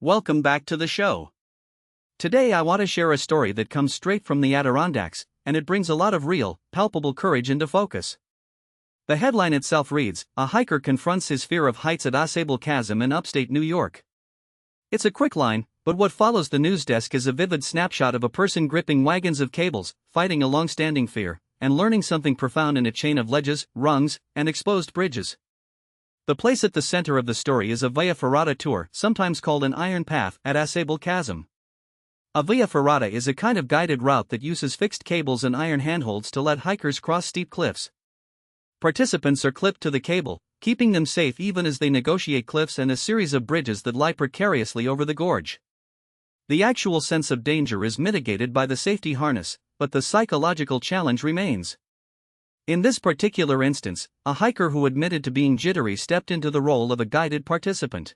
welcome back to the show. Today I want to share a story that comes straight from the Adirondacks, and it brings a lot of real, palpable courage into focus. The headline itself reads, "A hiker confronts his fear of heights at Ausable Chasm in upstate New York." It's a quick line, but what follows the news desk is a vivid snapshot of a person gripping wagons of cables, fighting a long-standing fear, and learning something profound in a chain of ledges, rungs, and exposed bridges. The place at the center of the story is a via ferrata tour, sometimes called an iron path, at Ausable Chasm. A via ferrata is a kind of guided route that uses fixed cables and iron handholds to let hikers cross steep cliffs. Participants are clipped to the cable, keeping them safe even as they negotiate cliffs and a series of bridges that lie precariously over the gorge. The actual sense of danger is mitigated by the safety harness, but the psychological challenge remains. In this particular instance, a hiker who admitted to being jittery stepped into the role of a guided participant.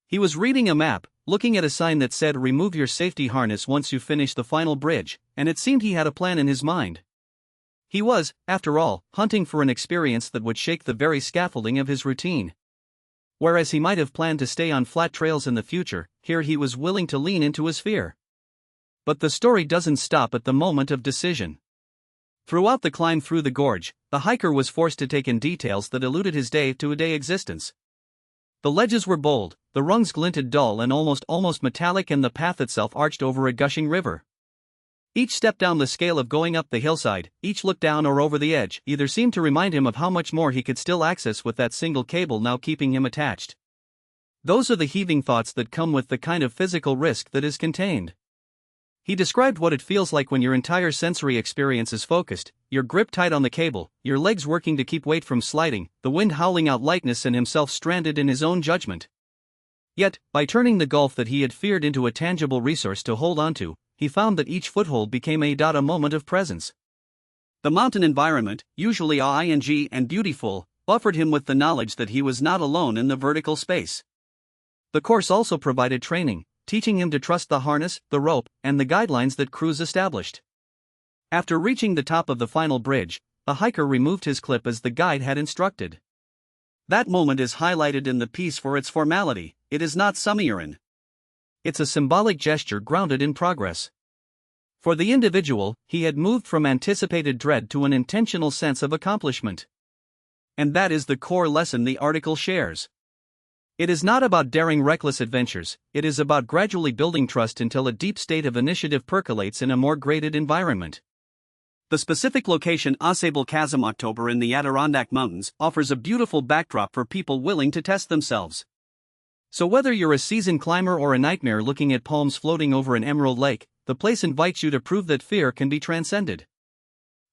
He was reading a map, looking at a sign that said "Remove your safety harness once you finish the final bridge," and it seemed he had a plan in his mind. He was, after all, hunting for an experience that would shake the very scaffolding of his routine. Whereas he might have planned to stay on flat trails in the future, here he was willing to lean into his fear. But the story doesn't stop at the moment of decision. Throughout the climb through the gorge, the hiker was forced to take in details that eluded his day-to-day existence. The ledges were bold, the rungs glinted dull and almost metallic, and the path itself arched over a gushing river. Each step down the scale of going up the hillside, each look down or over the edge, either seemed to remind him of how much more he could still access with that single cable now keeping him attached. Those are the heaving thoughts that come with the kind of physical risk that is contained. He described what it feels like when your entire sensory experience is focused, your grip tight on the cable, your legs working to keep weight from sliding, the wind howling out lightness, and himself stranded in his own judgment. Yet, by turning the gulf that he had feared into a tangible resource to hold onto, he found that each foothold became a moment of presence. The mountain environment, usually ing and beautiful, buffered him with the knowledge that he was not alone in the vertical space. The course also provided training, teaching him to trust the harness, the rope, and the guidelines that crews established. After reaching the top of the final bridge, the hiker removed his clip as the guide had instructed. That moment is highlighted in the piece for its formality. It is not summary. It's a symbolic gesture grounded in progress. For the individual, he had moved from anticipated dread to an intentional sense of accomplishment. And that is the core lesson the article shares. It is not about daring reckless adventures, it is about gradually building trust until a deep state of initiative percolates in a more graded environment. The specific location, Ausable Chasm, October in the Adirondack Mountains, offers a beautiful backdrop for people willing to test themselves. So whether you're a seasoned climber or a nightmare looking at palms floating over an emerald lake, the place invites you to prove that fear can be transcended.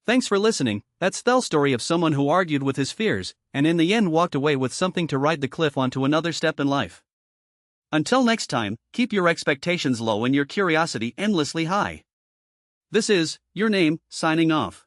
Thanks for listening. That's the story of someone who argued with his fears, and in the end walked away with something to ride the cliff onto another step in life. Until next time, keep your expectations low and your curiosity endlessly high. This is Your Name, signing off.